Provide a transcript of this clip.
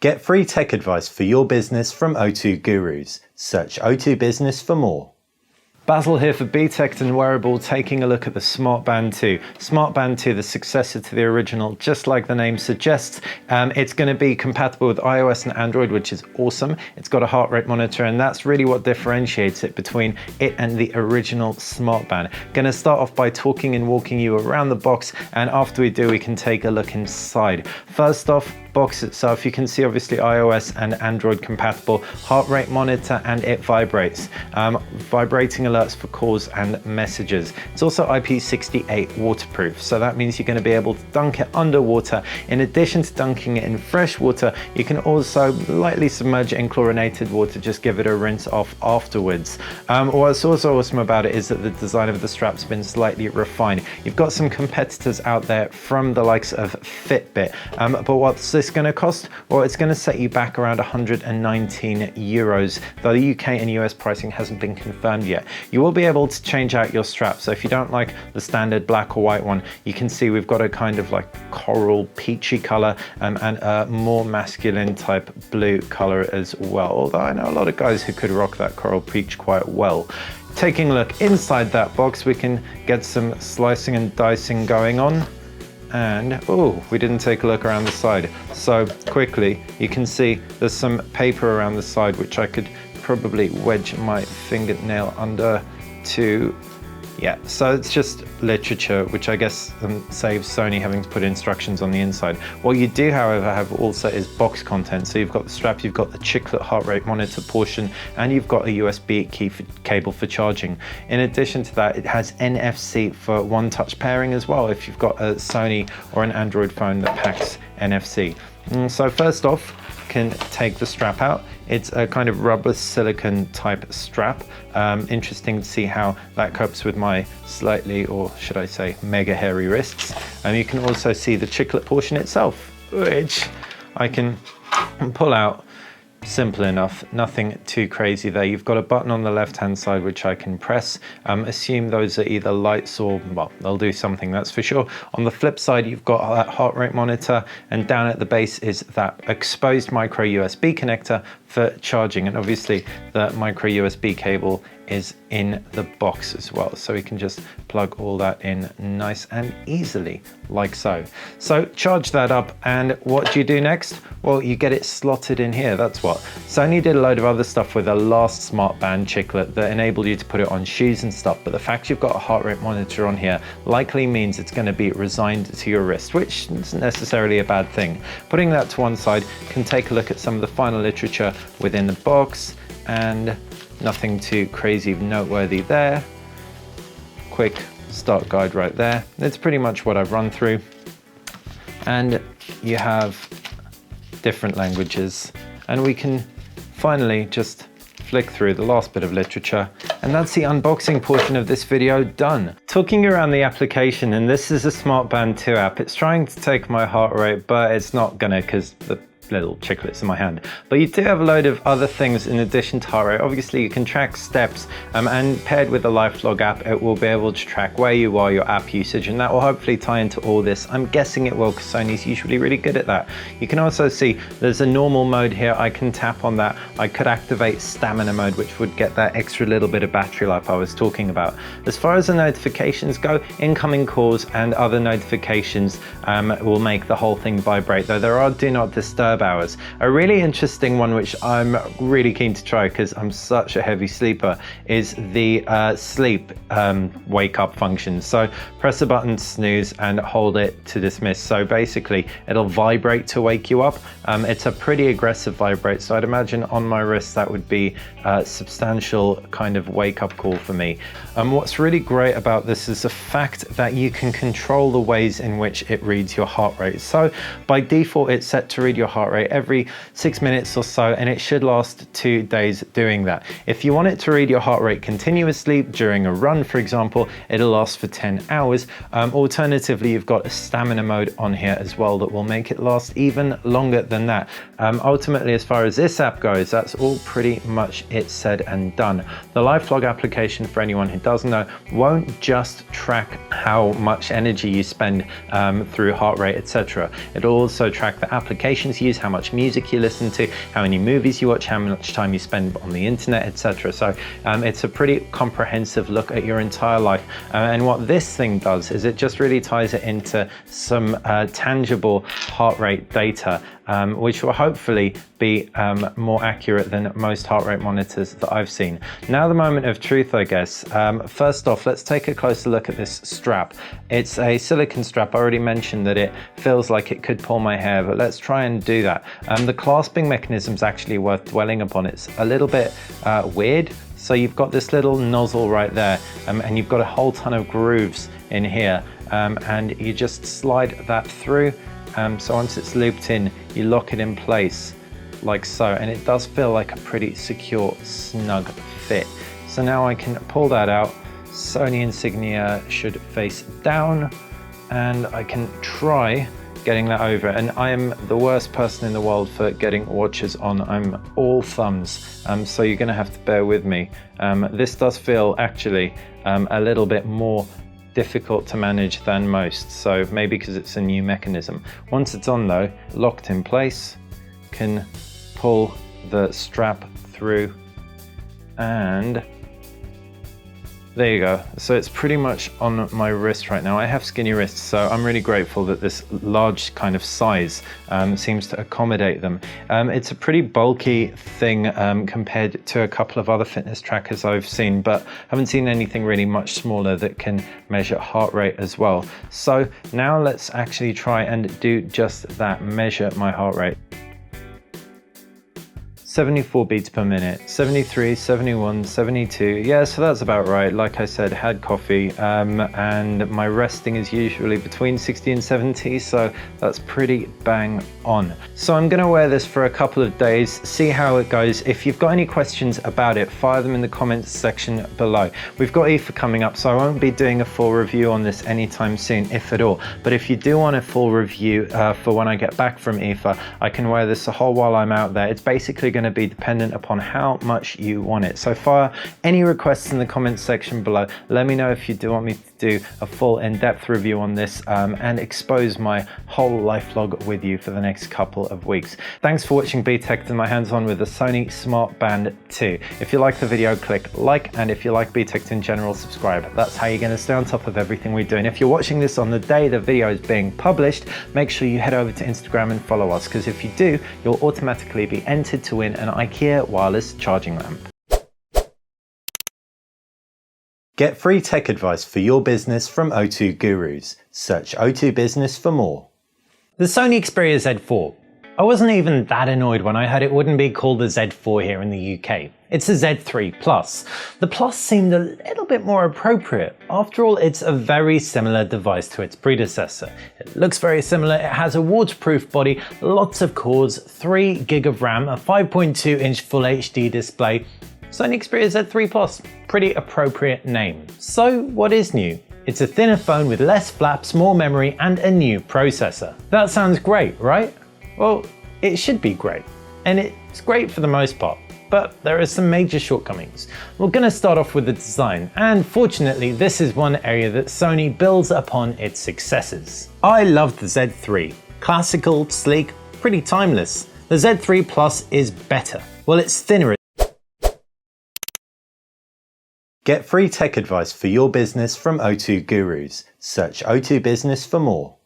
Get free tech advice for your business from O2 Gurus. Search O2 Business for more. Basil here for BTech and Wearable, taking a look at the Smartband 2. Smartband 2, the successor to the original, just like the name suggests. It's going to be compatible with iOS and Android, which is awesome. It's got a heart rate monitor, and that's really what differentiates it between it and the original Smartband. Going to start off by talking and walking you around the box, and after we do, we can take a look inside. First off, box itself, you can see obviously iOS and Android compatible, heart rate monitor, and it vibrates. Vibrating alerts for calls and messages. It's also IP68 waterproof, so that means you're going to be able to dunk it underwater. In addition to dunking it in fresh water, you can also lightly submerge it in chlorinated water, just give it a rinse off afterwards. What's also awesome about it is that the design of the strap's been slightly refined. You've got some competitors out there from the likes of Fitbit, but what's this going to cost? Well, it's going to set you back around 119 euros, though the UK and US pricing hasn't been confirmed yet. You will be able to change out your strap, so if you don't like the standard black or white one, you can see we've got a kind of like coral peachy color and a more masculine type blue color as well, although I know a lot of guys who could rock that coral peach quite well. Taking a look inside that box, we can get some slicing and dicing going on. And oh, we didn't take a look around the side. So quickly, you can see there's some paper around the side which I could probably wedge my fingernail under to. Yeah, so it's just literature, which I guess saves Sony having to put instructions on the inside. What you do, however, have also is box content. So you've got the strap, you've got the chiclet heart rate monitor portion, and you've got a USB cable for charging. In addition to that, it has NFC for one-touch pairing as well, if you've got a Sony or an Android phone that packs NFC. So first off, can take the strap out. It's a kind of rubber silicone type strap. Interesting to see how that copes with my slightly, or should I say, mega hairy wrists. And you can also see the chiclet portion itself, which I can pull out. Simple enough, nothing too crazy there. You've got a button on the left hand side which I can press. Assume those are either lights or, well, they'll do something, that's for sure. On the flip side, you've got that heart rate monitor, and down at the base is that exposed micro USB connector for charging, and obviously the micro USB cable is in the box as well, so we can just plug all that in nice and easily, like so. So charge that up, and what do you do next? Well, you get it slotted in here. That's what Sony did a load of other stuff with the last Smartband chiclet that enabled you to put it on shoes and stuff, but the fact you've got a heart rate monitor on here likely means it's going to be resigned to your wrist, which isn't necessarily a bad thing. Putting that to one side, can take a look at some of the final literature within the box, and nothing too crazy noteworthy there. Quick start guide right there. It's pretty much what I've run through. And you have different languages, and we can finally just flick through the last bit of literature, and that's the unboxing portion of this video done. Talking around the application, and this is a Smartband 2 app. It's trying to take my heart rate, but it's not gonna, because the little chiclets in my hand. But you do have a load of other things in addition to heart rate. Obviously you can track steps, and paired with the LifeLog app, it will be able to track where you are, your app usage, and that will hopefully tie into all this. I'm guessing it will, because Sony's usually really good at that. You can also see there's a normal mode here. I can tap on that. I could activate stamina mode, which would get that extra little bit of battery life I was talking about. As far as the notifications go, incoming calls and other notifications will make the whole thing vibrate, though there are do not disturb hours. A really interesting one, which I'm really keen to try because I'm such a heavy sleeper, is the sleep wake up function. So press a button to snooze and hold it to dismiss. So basically it'll vibrate to wake you up. It's a pretty aggressive vibrate, so I'd imagine on my wrist that would be a substantial kind of wake up call for me. What's really great about this is the fact that you can control the ways in which it reads your heart rate. So by default it's set to read your heart rate every 6 minutes or so, and it should last 2 days doing that. If you want it to read your heart rate continuously during a run, for example, it'll last for 10 hours. Alternatively, you've got a stamina mode on here as well that will make it last even longer than that. Ultimately, as far as this app goes, that's all pretty much it said and done. The LifeLog application, for anyone who doesn't know, won't just track how much energy you spend through heart rate, etc. It'll also track the applications you use, how much music you listen to, how many movies you watch, how much time you spend on the internet, etc. So it's a pretty comprehensive look at your entire life. And what this thing does is it just really ties it into some tangible heart rate data, which will hopefully be more accurate than most heart rate monitors that I've seen. Now the moment of truth, I guess. First off, let's take a closer look at this strap. It's a silicone strap. I already mentioned that it feels like it could pull my hair, but let's try and do that. The clasping mechanism is actually worth dwelling upon. It's a little bit weird. So you've got this little nozzle right there, and you've got a whole ton of grooves in here, and you just slide that through. So once it's looped in, you lock it in place like so, and it does feel like a pretty secure, snug fit. So now I can pull that out. Sony insignia should face down, and I can try getting that over. And I am the worst person in the world for getting watches on. I'm all thumbs, so you're gonna have to bear with me. This does feel actually a little bit more difficult to manage than most, so maybe because it's a new mechanism. Once it's on though, locked in place, can pull the strap through, and there you go. So it's pretty much on my wrist right now. I have skinny wrists, so I'm really grateful that this large kind of size seems to accommodate them. It's a pretty bulky thing compared to a couple of other fitness trackers I've seen, but haven't seen anything really much smaller that can measure heart rate as well. So now let's actually try and do just that, measure my heart rate. 74 beats per minute, 73, 71, 72. Yeah, so that's about right. Like I said, had coffee, and my resting is usually between 60 and 70, so that's pretty bang on. So I'm gonna wear this for a couple of days, see how it goes. If you've got any questions about it, fire them in the comments section below. We've got IFA coming up, so I won't be doing a full review on this anytime soon, if at all. But if you do want a full review for when I get back from IFA, I can wear this the whole while I'm out there. It's basically going to be dependent upon how much you want it. So fire any requests in the comments section below. Let me know if you do want me to do a full in-depth review on this and expose my whole life log with you for the next couple of weeks. Thanks for watching BTech and my hands-on with the Sony Smartband 2. If you like the video, click like, and if you like BTech in general, subscribe. That's how you're going to stay on top of everything we do. And if you're watching this on the day the video is being published, make sure you head over to Instagram and follow us, because if you do, you'll automatically be entered to win an IKEA wireless charging lamp. Get free tech advice for your business from O2 Gurus. Search O2 Business for more. The Sony Xperia Z4. I wasn't even that annoyed when I heard it wouldn't be called the Z4 here in the UK. It's a Z3 Plus. The Plus seemed a little bit more appropriate. After all, it's a very similar device to its predecessor. It looks very similar, it has a waterproof body, lots of cores, 3 GB of RAM, a 5.2-inch Full HD display. Sony Xperia Z3 Plus, pretty appropriate name. So what is new? It's a thinner phone with less flaps, more memory, and a new processor. That sounds great, right? Well, it should be great, and it's great for the most part, but there are some major shortcomings. We're going to start off with the design, and fortunately this is one area that Sony builds upon its successes. I love the Z3. Classical, sleek, pretty timeless. The Z3 Plus is better. Well, it's thinner. Get free tech advice for your business from O2 Gurus. Search O2 Business for more.